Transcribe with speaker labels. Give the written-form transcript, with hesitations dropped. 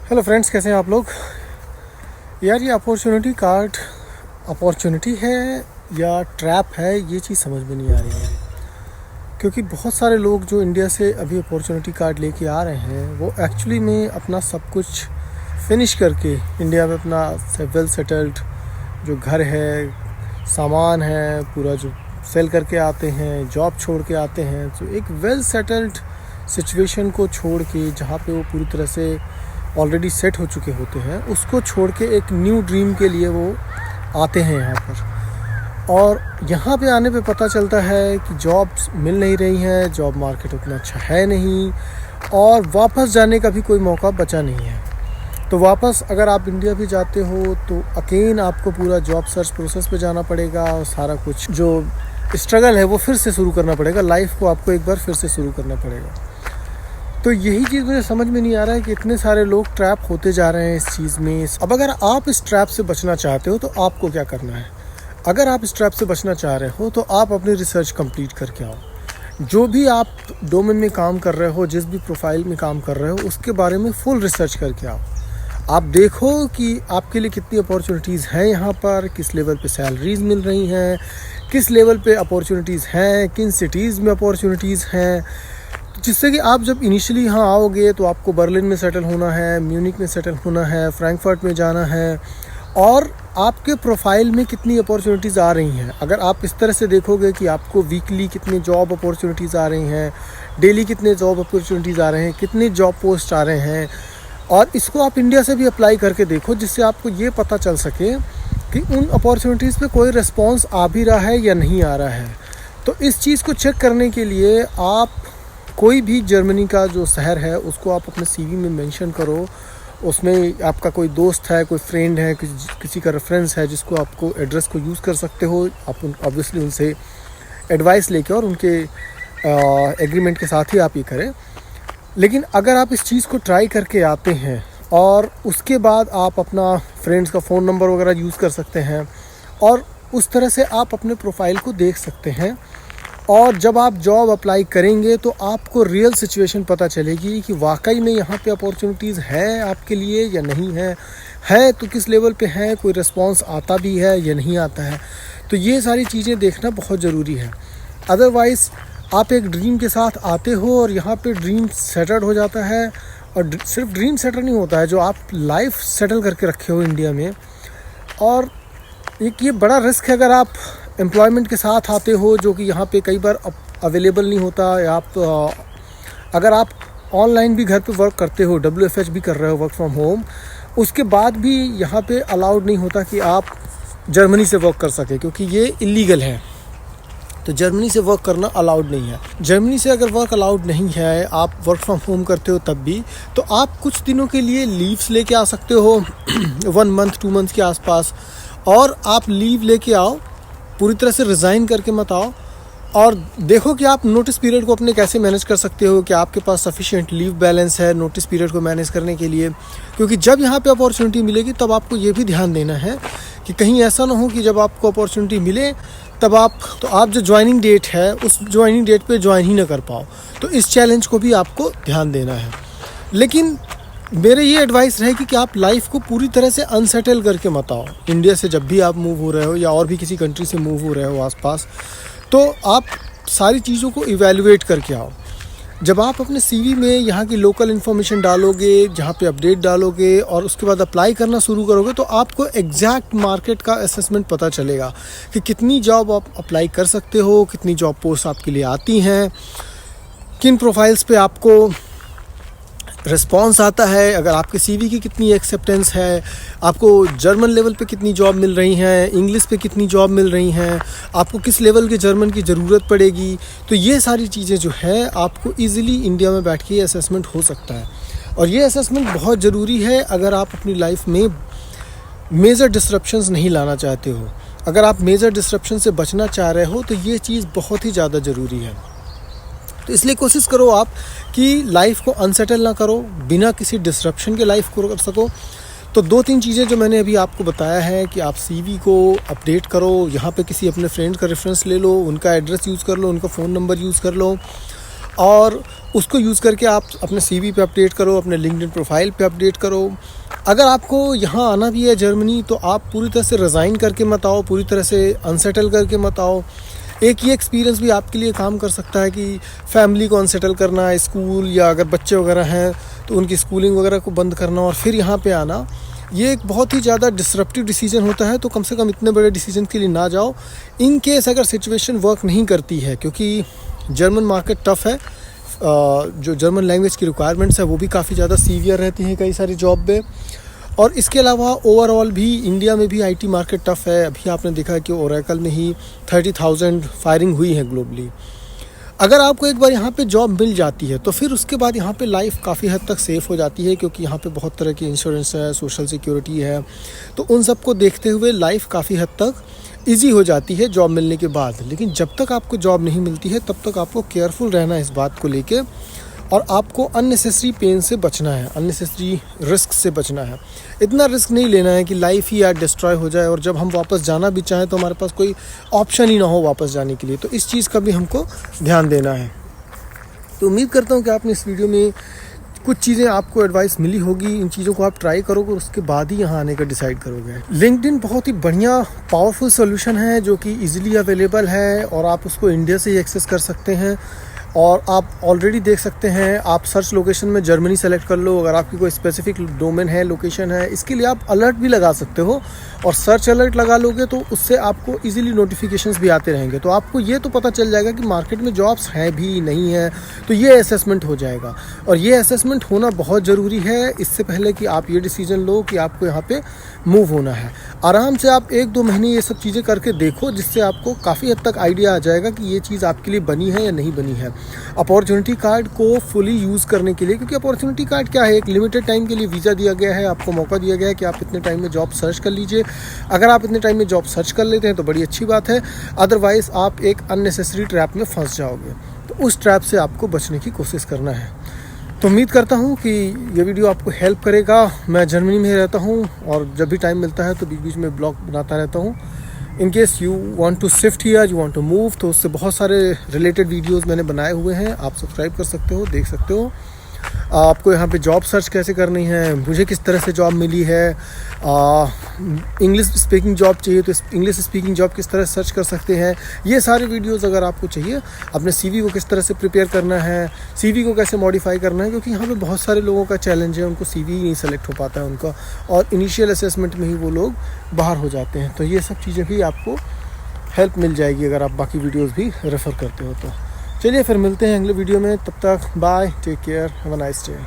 Speaker 1: Hello friends, कैसे हैं आप लोग। यार ये अपॉर्चुनिटी कार्ड अपॉर्चुनिटी है या ट्रैप है, ये चीज़ समझ में नहीं आ रही है। क्योंकि बहुत सारे लोग जो इंडिया से अभी अपॉर्चुनिटी कार्ड लेके आ रहे हैं वो एक्चुअली में अपना सब कुछ फिनिश करके इंडिया में अपना वेल सेटल्ड जो घर है, सामान है, पूरा जो सेल करके आते हैं, जॉब छोड़ के आते हैं, तो एक वेल सेटल्ड सिचुएशन को छोड़ के जहाँ पे वो पूरी तरह से ऑलरेडी सेट हो चुके होते हैं, उसको छोड़ के एक न्यू ड्रीम के लिए वो आते हैं यहाँ पर। और यहाँ पे आने पे पता चलता है कि जॉब्स मिल नहीं रही हैं, जॉब मार्केट उतना अच्छा है नहीं, और वापस जाने का भी कोई मौका बचा नहीं है। तो वापस अगर आप इंडिया भी जाते हो तो अगेन आपको पूरा जॉब सर्च प्रोसेस पे जाना पड़ेगा, और सारा कुछ जो स्ट्रगल है वो फिर से शुरू करना पड़ेगा, लाइफ को आपको एक बार फिर से शुरू करना पड़ेगा। तो यही चीज़ मुझे समझ में नहीं आ रहा है कि इतने सारे लोग ट्रैप होते जा रहे हैं इस चीज़ में। अब अगर आप इस ट्रैप से बचना चाहते हो तो आपको क्या करना है। अगर आप इस ट्रैप से बचना चाह रहे हो तो आप अपनी रिसर्च कंप्लीट करके आओ। जो भी आप डोमेन में काम कर रहे हो, जिस भी प्रोफाइल में काम कर रहे हो, उसके बारे में फुल रिसर्च करके आओ। आप देखो कि आपके लिए कितनी अपॉर्चुनिटीज़ हैं यहाँ पर, किस लेवल पे सैलरीज मिल रही हैं, किस लेवल पे अपॉर्चुनिटीज़ हैं, किन सिटीज़ में अपॉर्चुनिटीज़ हैं, जिससे कि आप जब इनिशियली यहाँ आओगे तो आपको बर्लिन में सेटल होना है, म्यूनिक में सेटल होना है, फ्रैंकफर्ट में जाना है, और आपके प्रोफाइल में कितनी अपॉर्चुनिटीज़ आ रही हैं। अगर आप इस तरह से देखोगे कि आपको वीकली कितनी जॉब अपॉर्चुनिटीज़ आ रही हैं, डेली कितने जॉब अपॉर्चुनिटीज़ आ रहे हैं, कितने जॉब पोस्ट आ रहे हैं, और इसको आप इंडिया से भी अप्लाई करके देखो, जिससे आपको ये पता चल सके कि उन अपॉर्चुनिटीज़ पे कोई रिस्पॉन्स आ भी रहा है या नहीं आ रहा है। तो इस चीज़ को चेक करने के लिए आप कोई भी जर्मनी का जो शहर है उसको आप अपने सीवी में मेंशन करो। उसमें आपका कोई दोस्त है, कोई फ्रेंड है, किसी का रेफरेंस है जिसको आपको एड्रेस को यूज़ कर सकते हो। आप ऑब्वियसली उनसे एडवाइस लेके और उनके एग्रीमेंट के साथ ही आप ये करें। लेकिन अगर आप इस चीज़ को ट्राई करके आते हैं और उसके बाद आप अपना फ्रेंड्स का फ़ोन नंबर वगैरह यूज़ कर सकते हैं, और उस तरह से आप अपने प्रोफाइल को देख सकते हैं। और जब आप जॉब अप्लाई करेंगे तो आपको रियल सिचुएशन पता चलेगी कि वाकई में यहाँ पे अपॉर्चुनिटीज़ है आपके लिए या नहीं है तो किस लेवल पे है, कोई रिस्पांस आता भी है या नहीं आता है। तो ये सारी चीज़ें देखना बहुत ज़रूरी है। अदरवाइज़ आप एक ड्रीम के साथ आते हो और यहाँ पे ड्रीम सेटल हो जाता है, और सिर्फ ड्रीम सेटल नहीं होता है, जो आप लाइफ सेटल करके रखे हो इंडिया में। और एक ये बड़ा रिस्क है अगर आप एम्प्लॉयमेंट के साथ आते हो, जो कि यहाँ पे कई बार अवेलेबल नहीं होता। या आप अगर आप ऑनलाइन भी घर पे वर्क करते हो, WFH भी कर रहे हो, वर्क फ्रॉम होम, उसके बाद भी यहाँ पे अलाउड नहीं होता कि आप जर्मनी से वर्क कर सके, क्योंकि ये इलीगल है। तो जर्मनी से वर्क करना अलाउड नहीं है। जर्मनी से अगर वर्क अलाउड नहीं है, आप वर्क फ्रॉम होम करते हो तब भी, तो आप कुछ दिनों के लिए लीव्स लेके आ सकते हो 1 मंथ 2 मंथ के आसपास, और आप लीव लेके आओ, पूरी तरह से रिज़ाइन करके मत आओ, और देखो कि आप नोटिस पीरियड को अपने कैसे मैनेज कर सकते हो, कि आपके पास सफिशिएंट लीव बैलेंस है नोटिस पीरियड को मैनेज करने के लिए। क्योंकि जब यहाँ पे अपॉर्चुनिटी मिलेगी तब आपको ये भी ध्यान देना है कि कहीं ऐसा ना हो कि जब आपको अपॉर्चुनिटी मिले तब आप जो ज्वाइनिंग डेट है उस ज्वाइनिंग डेट पे ज्वाइन ही ना कर पाओ। तो इस चैलेंज को भी आपको ध्यान देना है। लेकिन मेरे ये एडवाइस रहेगी कि आप लाइफ को पूरी तरह से अनसेटल करके मत आओ। इंडिया से जब भी आप मूव हो रहे हो या और भी किसी कंट्री से मूव हो रहे हो आसपास, तो आप सारी चीज़ों को इवैल्यूएट करके आओ। जब आप अपने सीवी में यहाँ की लोकल इन्फॉर्मेशन डालोगे, जहाँ पे अपडेट डालोगे, और उसके बाद अप्लाई करना शुरू करोगे, तो आपको एग्जैक्ट मार्केट का असेसमेंट पता चलेगा कि कितनी जॉब आप अप्लाई कर सकते हो, कितनी जॉब पोस्ट आपके लिए आती हैं, किन प्रोफाइल्स पे आपको रिस्पॉन्स आता है, अगर आपके सीवी की कितनी एक्सेप्टेंस है, आपको जर्मन लेवल पे कितनी जॉब मिल रही हैं, इंग्लिश पे कितनी जॉब मिल रही हैं, आपको किस लेवल के जर्मन की ज़रूरत पड़ेगी। तो ये सारी चीज़ें जो है आपको इजीली इंडिया में बैठ के असेसमेंट हो सकता है। और ये असेसमेंट बहुत ज़रूरी है अगर आप अपनी लाइफ में मेजर डिस्ट्रप्शंस नहीं लाना चाहते हो। अगर आप मेजर डिस्ट्रप्शन से बचना चाह रहे हो तो ये चीज़ बहुत ही ज़्यादा ज़रूरी है। तो इसलिए कोशिश करो आप कि लाइफ को अनसेटल ना करो, बिना किसी डिस्ट्रप्शन के लाइफ को कर सको। तो 2-3 चीज़ें जो मैंने अभी आपको बताया है कि आप सीवी को अपडेट करो, यहाँ पे किसी अपने फ्रेंड का रेफरेंस ले लो, उनका एड्रेस यूज़ कर लो, उनका फ़ोन नंबर यूज़ कर लो, और उसको यूज़ करके आप अपने CV पे अपडेट करो, अपने लिंक्डइन प्रोफाइल पे अपडेट करो। अगर आपको यहाँ आना भी है जर्मनी, तो आप पूरी तरह से रिज़ाइन करके मत आओ, पूरी तरह से अनसेटल करके मत आओ। एक ये एक्सपीरियंस भी आपके लिए काम कर सकता है कि फैमिली को अनसेटल करना, स्कूल या अगर बच्चे वगैरह हैं तो उनकी स्कूलिंग वगैरह को बंद करना और फिर यहाँ पे आना, ये एक बहुत ही ज़्यादा डिसरप्टिव डिसीजन होता है। तो कम से कम इतने बड़े डिसीजन के लिए ना जाओ, इन केस अगर सिचुएशन वर्क नहीं करती है, क्योंकि जर्मन मार्केट टफ़ है। जो जर्मन लैंग्वेज की रिक्वायरमेंट्स है वो भी काफ़ी ज़्यादा सीवियर रहती हैं कई सारी जॉब में। और इसके अलावा ओवरऑल भी इंडिया में भी IT मार्केट टफ़ है। अभी आपने देखा कि ओरेकल में ही 30,000 फायरिंग हुई है ग्लोबली। अगर आपको एक बार यहाँ पे जॉब मिल जाती है तो फिर उसके बाद यहाँ पे लाइफ काफ़ी हद तक सेफ़ हो जाती है, क्योंकि यहाँ पे बहुत तरह की इंश्योरेंस है, सोशल सिक्योरिटी है। तो उन सब को देखते हुए लाइफ काफ़ी हद तक ईजी हो जाती है जॉब मिलने के बाद। लेकिन जब तक आपको जॉब नहीं मिलती है तब तक आपको केयरफुल रहना है इस बात को लेके, और आपको अननेसेसरी पेन से बचना है, अननेसेसरी रिस्क से बचना है। इतना रिस्क नहीं लेना है कि लाइफ ही यार डिस्ट्रॉय हो जाए और जब हम वापस जाना भी चाहें तो हमारे पास कोई ऑप्शन ही ना हो वापस जाने के लिए। तो इस चीज़ का भी हमको ध्यान देना है। तो उम्मीद करता हूँ कि आपने इस वीडियो में कुछ चीज़ें आपको एडवाइस मिली होगी। इन चीज़ों को आप ट्राई करोगे और उसके बाद ही यहाँ आने का डिसाइड करोगे। लिंक्डइन बहुत ही बढ़िया पावरफुल सोल्यूशन है जो कि इजीली अवेलेबल है और आप उसको इंडिया से ही एक्सेस कर सकते हैं। और आप ऑलरेडी देख सकते हैं, आप सर्च लोकेशन में जर्मनी सेलेक्ट कर लो। अगर आपकी कोई स्पेसिफिक डोमेन है, लोकेशन है, इसके लिए आप अलर्ट भी लगा सकते हो, और सर्च अलर्ट लगा लोगे तो उससे आपको इजीली नोटिफिकेशंस भी आते रहेंगे। तो आपको ये तो पता चल जाएगा कि मार्केट में जॉब्स हैं भी नहीं है, तो ये असेसमेंट हो जाएगा। और ये असेसमेंट होना बहुत ज़रूरी है इससे पहले कि आप ये डिसीजन लो कि आपको यहाँ पे मूव होना है। आराम से आप 1-2 महीने ये सब चीज़ें करके देखो, जिससे आपको काफ़ी हद तक आइडिया आ जाएगा कि ये चीज़ आपके लिए बनी है या नहीं बनी है। अपॉर्चुनिटी कार्ड को फुली यूज़ करने के लिए, क्योंकि अपॉर्चुनिटी कार्ड क्या है, एक लिमिटेड टाइम के लिए वीज़ा दिया गया है, आपको मौका दिया गया है कि आप इतने टाइम में जॉब सर्च कर लीजिए। अगर आप इतने टाइम में जॉब सर्च कर लेते हैं तो बड़ी अच्छी बात है, अदरवाइज़ आप एक अननेसेसरी ट्रैप में फंस जाओगे। तो उस ट्रैप से आपको बचने की कोशिश करना है। तो उम्मीद करता हूँ कि ये वीडियो आपको हेल्प करेगा। मैं जर्मनी में रहता हूँ और जब भी टाइम मिलता है तो बीच बीच में ब्लॉग बनाता रहता हूँ। In case you want to shift here, you want to move, तो उससे बहुत सारे रिलेटेड वीडियोस मैंने बनाए हुए हैं, आप सब्सक्राइब कर सकते हो, देख सकते हो। आपको यहाँ पे जॉब सर्च कैसे करनी है, मुझे किस तरह से जॉब मिली है, इंग्लिश स्पीकिंग जॉब चाहिए तो इंग्लिश स्पीकिंग जॉब किस तरह सर्च कर सकते हैं, ये सारे वीडियोस अगर आपको चाहिए। अपने CV को किस तरह से प्रिपेयर करना है, CV को कैसे मॉडिफाई करना है, क्योंकि यहाँ पे बहुत सारे लोगों का चैलेंज है, उनको CV ही नहीं सेलेक्ट हो पाता है उनका, और इनिशियल असेसमेंट में ही वो लोग बाहर हो जाते हैं। तो ये सब चीज़ें भी आपको हेल्प मिल जाएगी अगर आप बाकी वीडियोज़ भी रेफ़र करते हो तो। चलिए फिर मिलते हैं अगले वीडियो में, तब तक bye, take care, have a nice day.